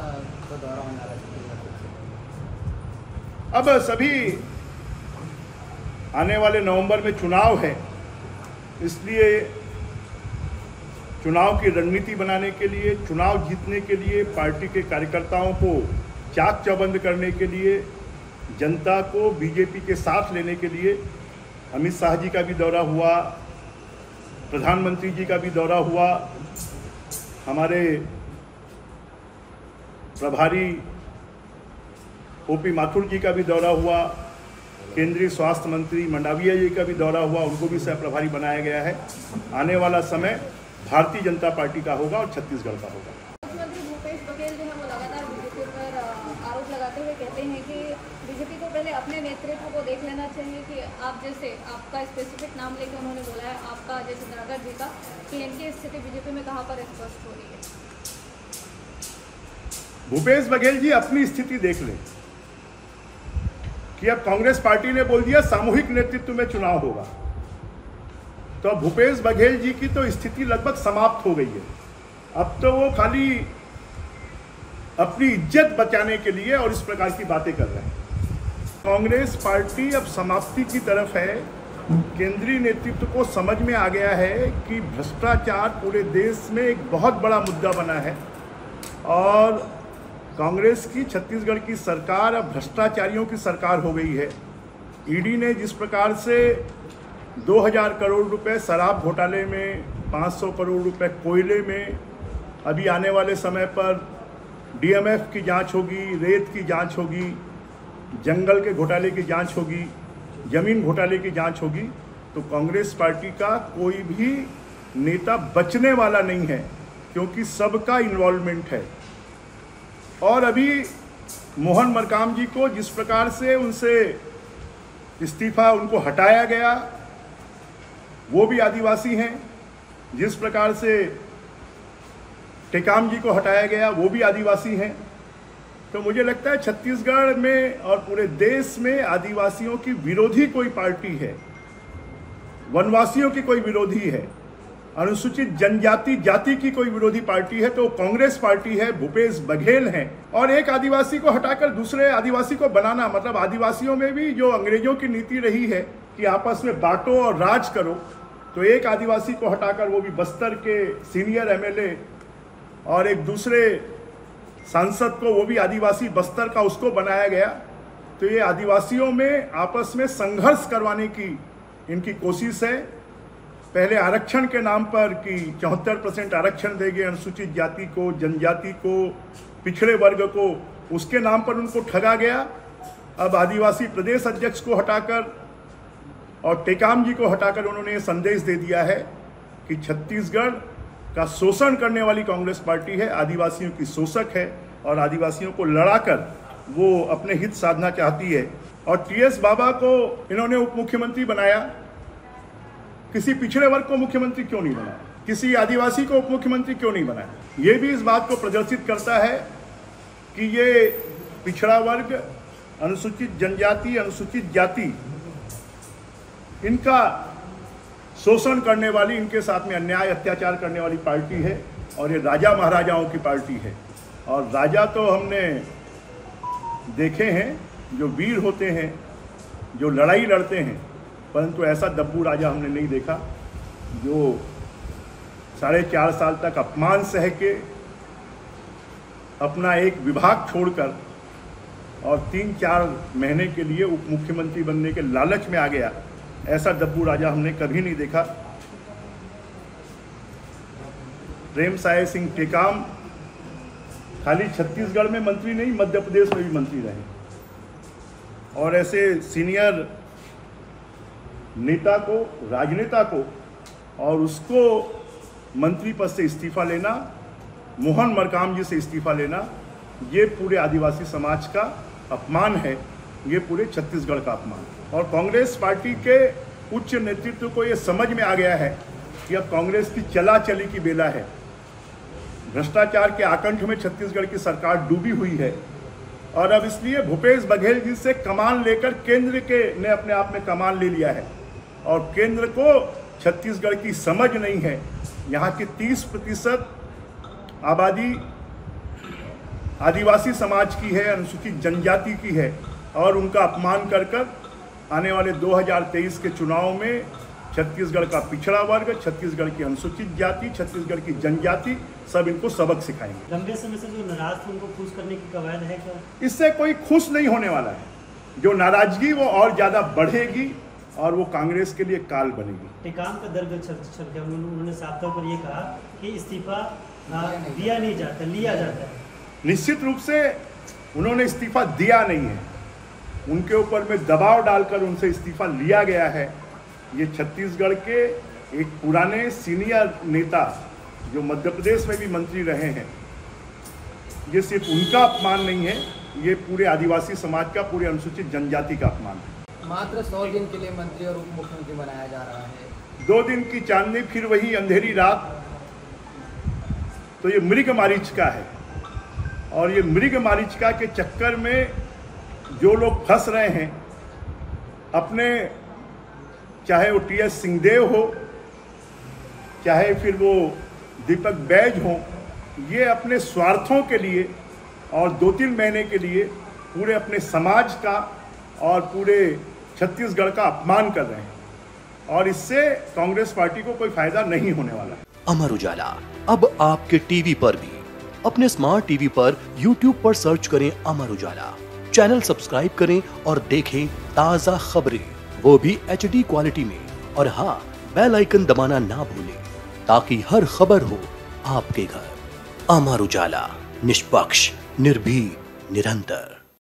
का दौरा होने वाला है। अब सभी आने वाले नवंबर में चुनाव है, इसलिए चुनाव की रणनीति बनाने के लिए, चुनाव जीतने के लिए, पार्टी के कार्यकर्ताओं को चाक चौबंद करने के लिए, जनता को बीजेपी के साथ लेने के लिए अमित शाह जी का भी दौरा हुआ, प्रधानमंत्री जी का भी दौरा हुआ, हमारे प्रभारी ओपी माथुर जी का भी दौरा हुआ, केंद्रीय स्वास्थ्य मंत्री मंडाविया जी का भी दौरा हुआ, उनको भी सह प्रभारी बनाया गया है। आने वाला समय भारतीय जनता पार्टी का होगा और छत्तीसगढ़ का होगा। मुख्यमंत्री भूपेश बघेल जो है वो लगातार बीजेपी पर आरोप लगाते हुए कहते हैं कि बीजेपी को पहले अपने नेतृत्व को देख लेना चाहिए कि आप जैसे आपका स्पेसिफिक नाम लेके उन्होंने बोला है, आपका जैसे नागर जी का, कि इनकी स्थिति बीजेपी में कहाँ पर स्पष्ट हो रही है। भूपेश बघेल जी अपनी स्थिति देख लें कि अब कांग्रेस पार्टी ने बोल दिया सामूहिक नेतृत्व में चुनाव होगा, तो अब भूपेश बघेल जी की तो स्थिति लगभग समाप्त हो गई है। अब तो वो खाली अपनी इज्जत बचाने के लिए और इस प्रकार की बातें कर रहे हैं। कांग्रेस पार्टी अब समाप्ति की तरफ है। केंद्रीय नेतृत्व को समझ में आ गया है कि भ्रष्टाचार पूरे देश में एक बहुत बड़ा मुद्दा बना है और कांग्रेस की छत्तीसगढ़ की सरकार अब भ्रष्टाचारियों की सरकार हो गई है। ईडी ने जिस प्रकार से 2000 करोड़ रुपए शराब घोटाले में, 500 करोड़ रुपए कोयले में, अभी आने वाले समय पर डीएमएफ की जांच होगी, रेत की जांच होगी, जंगल के घोटाले की जांच होगी, जमीन घोटाले की जांच होगी, तो कांग्रेस पार्टी का कोई भी नेता बचने वाला नहीं है, क्योंकि सबका इन्वॉल्वमेंट है। और अभी मोहन मरकाम जी को जिस प्रकार से उनसे इस्तीफा उनको हटाया गया, वो भी आदिवासी हैं, जिस प्रकार से टेकाम जी को हटाया गया वो भी आदिवासी हैं। तो मुझे लगता है छत्तीसगढ़ में और पूरे देश में आदिवासियों की विरोधी कोई पार्टी है, वनवासियों की कोई विरोधी है, अनुसूचित जनजाति जाति की कोई विरोधी पार्टी है तो कांग्रेस पार्टी है, भूपेश बघेल हैं। और एक आदिवासी को हटाकर दूसरे आदिवासी को बनाना, मतलब आदिवासियों में भी जो अंग्रेजों की नीति रही है कि आपस में बांटो और राज करो, तो एक आदिवासी को हटाकर, वो भी बस्तर के सीनियर एमएलए, और एक दूसरे सांसद को, वो भी आदिवासी बस्तर का, उसको बनाया गया। तो ये आदिवासियों में आपस में संघर्ष करवाने की इनकी कोशिश है। पहले आरक्षण के नाम पर कि 74% आरक्षण देंगे अनुसूचित जाति को, जनजाति को, पिछड़े वर्ग को, उसके नाम पर उनको ठगा गया। अब आदिवासी प्रदेश अध्यक्ष को हटाकर और टेकाम जी को हटाकर उन्होंने ये संदेश दे दिया है कि छत्तीसगढ़ का शोषण करने वाली कांग्रेस पार्टी है, आदिवासियों की शोषक है और आदिवासियों को लड़ाकर वो अपने हित साधना चाहती है। और टीएस बाबा को इन्होंने उप मुख्यमंत्री बनाया, किसी पिछड़े वर्ग को मुख्यमंत्री क्यों नहीं बनाया, किसी आदिवासी को उप मुख्यमंत्री क्यों नहीं बनाया? ये भी इस बात को प्रदर्शित करता है कि ये पिछड़ा वर्ग, अनुसूचित जनजाति, अनुसूचित जाति, इनका शोषण करने वाली, इनके साथ में अन्याय अत्याचार करने वाली पार्टी है और ये राजा महाराजाओं की पार्टी है। और राजा तो हमने देखे हैं जो वीर होते हैं, जो लड़ाई लड़ते हैं, परंतु ऐसा दब्बू राजा हमने नहीं देखा जो 4.5 साल तक अपमान सह के अपना एक विभाग छोड़कर और 3-4 महीने के लिए उप मुख्यमंत्री बनने के लालच में आ गया। ऐसा दब्बू राजा हमने कभी नहीं देखा। प्रेमसाय सिंह टेकाम खाली छत्तीसगढ़ में मंत्री नहीं, मध्य प्रदेश में भी मंत्री रहे। और ऐसे सीनियर नेता को, राजनेता को, और उसको मंत्री पद से इस्तीफा लेना, मोहन मरकाम जी से इस्तीफा लेना, ये पूरे आदिवासी समाज का अपमान है, ये पूरे छत्तीसगढ़ का अपमान। और कांग्रेस पार्टी के उच्च नेतृत्व को ये समझ में आ गया है कि अब कांग्रेस की चला चली की बेला है। भ्रष्टाचार के आकंठ में छत्तीसगढ़ की सरकार डूबी हुई है और अब इसलिए भूपेश बघेल जी से कमान लेकर केंद्र के ने अपने आप में कमान ले लिया है और केंद्र को छत्तीसगढ़ की समझ नहीं है। यहाँ की 30% आबादी आदिवासी समाज की है, अनुसूचित जनजाति की है, और उनका अपमान कर कर आने वाले 2023 के चुनाव में छत्तीसगढ़ का पिछड़ा वर्ग, छत्तीसगढ़ की अनुसूचित जाति, छत्तीसगढ़ की जनजाति सब इनको सबक सिखाएंगे। लंबे समय से जो नाराज थे उनको खुश करने की कवायद है क्या? इससे कोई खुश नहीं होने वाला है। जो नाराजगी वो और ज्यादा बढ़ेगी और वो कांग्रेस के लिए काल बनेगी। टेकाम का दर्द छल गया। उन्होंने साफ तौर पर ये कहा कि इस्तीफा दिया नहीं जाता, लिया जाता है। निश्चित रूप से उन्होंने इस्तीफा दिया नहीं है, उनके ऊपर में दबाव डालकर उनसे इस्तीफा लिया गया है। ये छत्तीसगढ़ के एक पुराने सीनियर नेता जो मध्य प्रदेश में भी मंत्री रहे हैं, ये सिर्फ उनका अपमान नहीं है, ये पूरे आदिवासी समाज का, पूरे अनुसूचित जनजाति का अपमान है। मात्र 100 दिन के लिए मंत्री और उप मुख्यमंत्री बनाया जा रहा है। 2 दिन की चांदनी फिर वही अंधेरी रात। तो ये मृगमरीचिका है, और ये मृगमरीचिका के चक्कर में जो लोग फंस रहे हैं, अपने, चाहे वो टी.एस. सिंहदेव हो, चाहे फिर वो दीपक बैज हो, ये अपने स्वार्थों के लिए और 2-3 महीने के लिए पूरे अपने समाज का और पूरे छत्तीसगढ़ का अपमान कर रहे हैं, और इससे कांग्रेस पार्टी को कोई फायदा नहीं होने वाला है। अमर उजाला अब आपके टीवी पर भी। अपने स्मार्ट टीवी पर YouTube पर सर्च करें अमर उजाला, चैनल सब्सक्राइब करें और देखें ताज़ा खबरें, वो भी HD क्वालिटी में। और हाँ, बेल आइकन दबाना ना भूलें ताकि हर खबर हो आपके घर। अमर उजाला, निष्पक्ष, निर्भीक, निरंतर।